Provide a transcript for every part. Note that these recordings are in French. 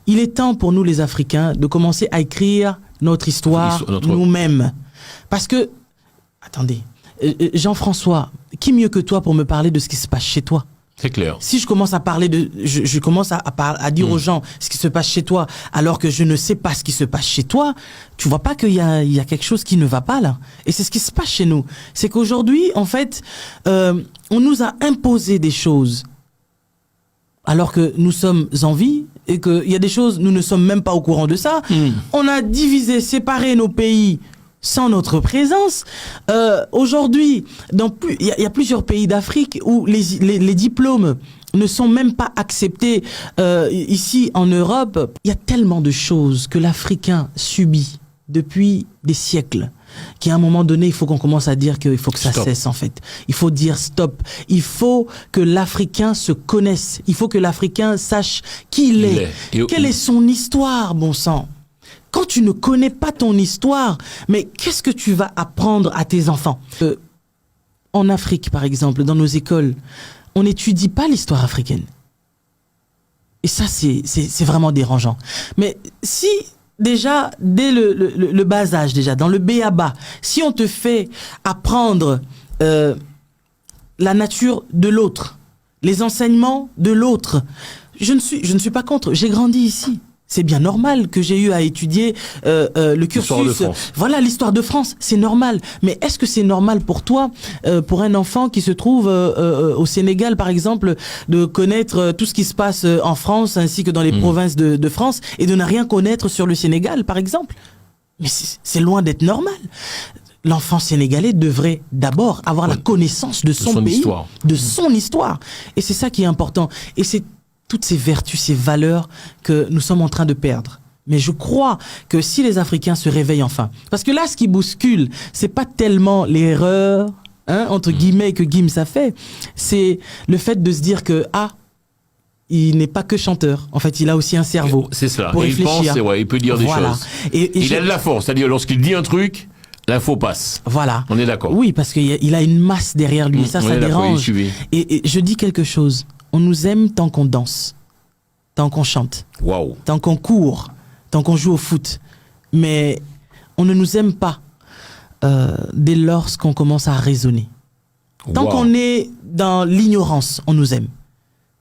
il est temps pour nous les Africains de commencer à écrire notre histoire nous-mêmes. Parce que, attendez, Jean-François, qui mieux que toi pour me parler de ce qui se passe chez toi? C'est clair. Si je commence à parler je commence à dire aux gens ce qui se passe chez toi, alors que je ne sais pas ce qui se passe chez toi, tu vois pas qu'il y a quelque chose qui ne va pas là. Et c'est ce qui se passe chez nous. C'est qu'aujourd'hui, en fait, on nous a imposé des choses, alors que nous sommes en vie et qu'il y a des choses, nous ne sommes même pas au courant de ça. On a divisé, séparé nos pays sans notre présence. Aujourd'hui, il y a plusieurs pays d'Afrique où les diplômes ne sont même pas acceptés. Ici, en Europe, il y a tellement de choses que l'Africain subit depuis des siècles, qu'à un moment donné, il faut qu'on commence à dire qu'il faut que ça cesse, en fait. Il faut dire stop. Il faut que l'Africain se connaisse. Il faut que l'Africain sache qui il est. Quelle est son histoire, bon sang. Quand tu ne connais pas ton histoire, mais qu'est-ce que tu vas apprendre à tes enfants? En Afrique, par exemple, dans nos écoles, on n'étudie pas l'histoire africaine. Et ça, c'est vraiment dérangeant. Mais si, déjà, dès le bas âge, déjà, dans le b.a.-ba, si on te fait apprendre la nature de l'autre, les enseignements de l'autre, je ne suis pas contre, j'ai grandi ici. C'est bien normal que j'ai eu à étudier le cursus. Voilà, l'histoire de France, c'est normal. Mais est-ce que c'est normal pour toi, pour un enfant qui se trouve au Sénégal, par exemple, de connaître tout ce qui se passe en France ainsi que dans les provinces de France et de ne rien connaître sur le Sénégal, par exemple? Mais c'est loin d'être normal. L'enfant sénégalais devrait d'abord avoir la connaissance de son pays, de son histoire. Et c'est ça qui est important. Et c'est toutes ces vertus, ces valeurs que nous sommes en train de perdre. Mais je crois que si les Africains se réveillent enfin, parce que là, ce qui bouscule, c'est pas tellement l'erreur, entre guillemets, que Gims a fait, c'est le fait de se dire que, il n'est pas que chanteur. En fait, il a aussi un cerveau. C'est cela. Pour réfléchir. Il pense, il peut dire des choses. Et il a de la force. C'est-à-dire, lorsqu'il dit un truc, l'info passe. Voilà. On est d'accord. Oui, parce qu'il a une masse derrière lui. Ça dérange. Et je dis quelque chose. On nous aime tant qu'on danse, tant qu'on chante, tant qu'on court, tant qu'on joue au foot. Mais on ne nous aime pas dès lors qu'on commence à raisonner. Tant qu'on est dans l'ignorance, on nous aime.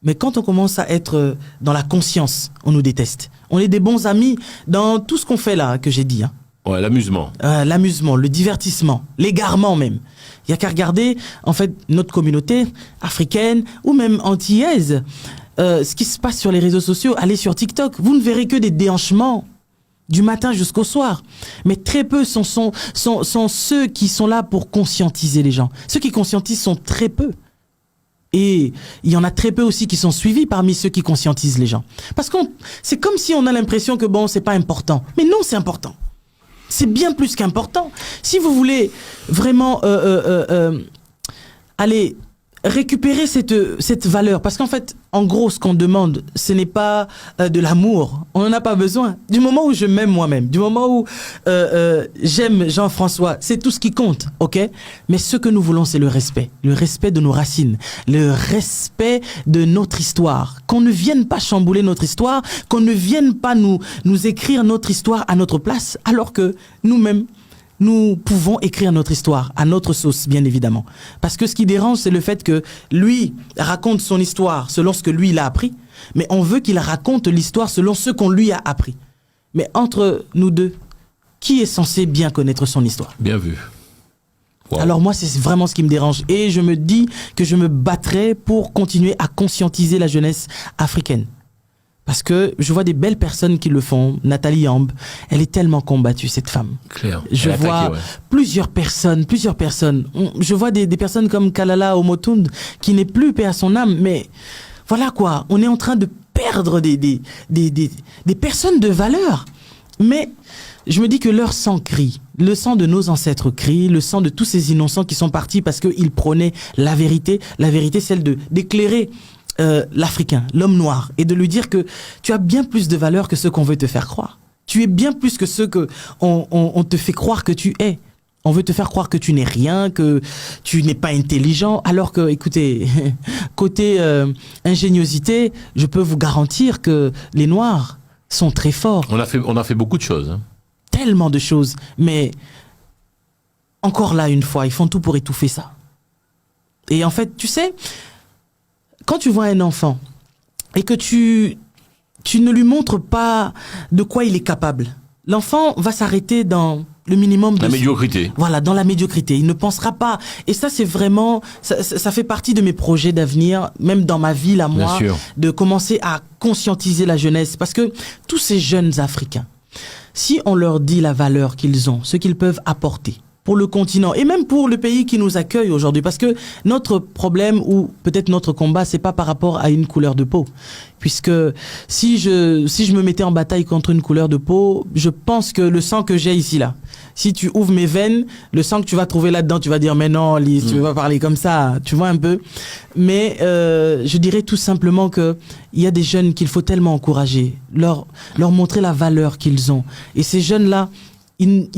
Mais quand on commence à être dans la conscience, on nous déteste. On est des bons amis dans tout ce qu'on fait là, que j'ai dit. Ouais, l'amusement. L'amusement, le divertissement, l'égarement même. Il n'y a qu'à regarder, en fait, notre communauté africaine ou même antillaise. Ce qui se passe sur les réseaux sociaux, allez sur TikTok, vous ne verrez que des déhanchements du matin jusqu'au soir. Mais très peu sont ceux qui sont là pour conscientiser les gens. Ceux qui conscientisent sont très peu. Et il y en a très peu aussi qui sont suivis parmi ceux qui conscientisent les gens. Parce que c'est comme si on a l'impression que bon, c'est pas important. Mais non, c'est important. C'est bien plus qu'important. Si vous voulez vraiment aller récupérer cette valeur, parce qu'en fait, en gros, ce qu'on demande, ce n'est pas de l'amour. On n'en a pas besoin. Du moment où je m'aime moi-même, du moment où j'aime Jean-François, c'est tout ce qui compte, ok? Mais ce que nous voulons, c'est le respect de nos racines, le respect de notre histoire. Qu'on ne vienne pas chambouler notre histoire, qu'on ne vienne pas nous écrire notre histoire à notre place, alors que nous-mêmes, nous pouvons écrire notre histoire à notre sauce, bien évidemment. Parce que ce qui dérange, c'est le fait que lui raconte son histoire selon ce que lui, il a appris, mais on veut qu'il raconte l'histoire selon ce qu'on lui a appris. Mais entre nous deux, qui est censé bien connaître son histoire? Bien vu. Wow. Alors moi, c'est vraiment ce qui me dérange. Et je me dis que je me battrai pour continuer à conscientiser la jeunesse africaine. Parce que je vois des belles personnes qui le font. Nathalie Yamb, elle est tellement combattue, cette femme. Claire. Je vois plusieurs personnes. Je vois des personnes comme Kalala Omotound, qui n'est plus paix à son âme, mais voilà quoi, on est en train de perdre des personnes de valeur. Mais je me dis que leur sang crie, le sang de nos ancêtres crie, le sang de tous ces innocents qui sont partis parce qu'ils prônaient la vérité, celle d'éclairer l'Africain, l'homme noir, et de lui dire que tu as bien plus de valeur que ce qu'on veut te faire croire. Tu es bien plus que ce que on te fait croire que tu es. On veut te faire croire que tu n'es rien, que tu n'es pas intelligent, alors que, écoutez, côté ingéniosité, je peux vous garantir que les Noirs sont très forts. On a fait beaucoup de choses. Hein. Tellement de choses. Mais encore là, une fois, ils font tout pour étouffer ça. Et en fait, tu sais, quand tu vois un enfant et que tu ne lui montres pas de quoi il est capable, l'enfant va s'arrêter dans le minimum de... La médiocrité. Voilà, dans la médiocrité. Il ne pensera pas. Et ça, c'est vraiment... Ça fait partie de mes projets d'avenir, même dans ma vie, là, moi, de commencer à conscientiser la jeunesse. Parce que tous ces jeunes Africains, si on leur dit la valeur qu'ils ont, ce qu'ils peuvent apporter pour le continent et même pour le pays qui nous accueille aujourd'hui, parce que notre problème ou peut-être notre combat, c'est pas par rapport à une couleur de peau, puisque si je me mettais en bataille contre une couleur de peau, je pense que le sang que j'ai ici là, si tu ouvres mes veines, le sang que tu vas trouver là-dedans, tu vas dire mais non Lise, tu veux pas parler comme ça, tu vois un peu. Mais je dirais tout simplement que il y a des jeunes qu'il faut tellement encourager, leur montrer la valeur qu'ils ont, et ces jeunes là ils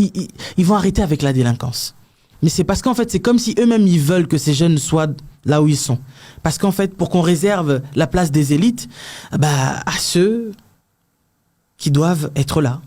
vont arrêter avec la délinquance. Mais c'est parce qu'en fait, c'est comme si eux-mêmes, ils veulent que ces jeunes soient là où ils sont. Parce qu'en fait, pour qu'on réserve la place des élites, à ceux qui doivent être là.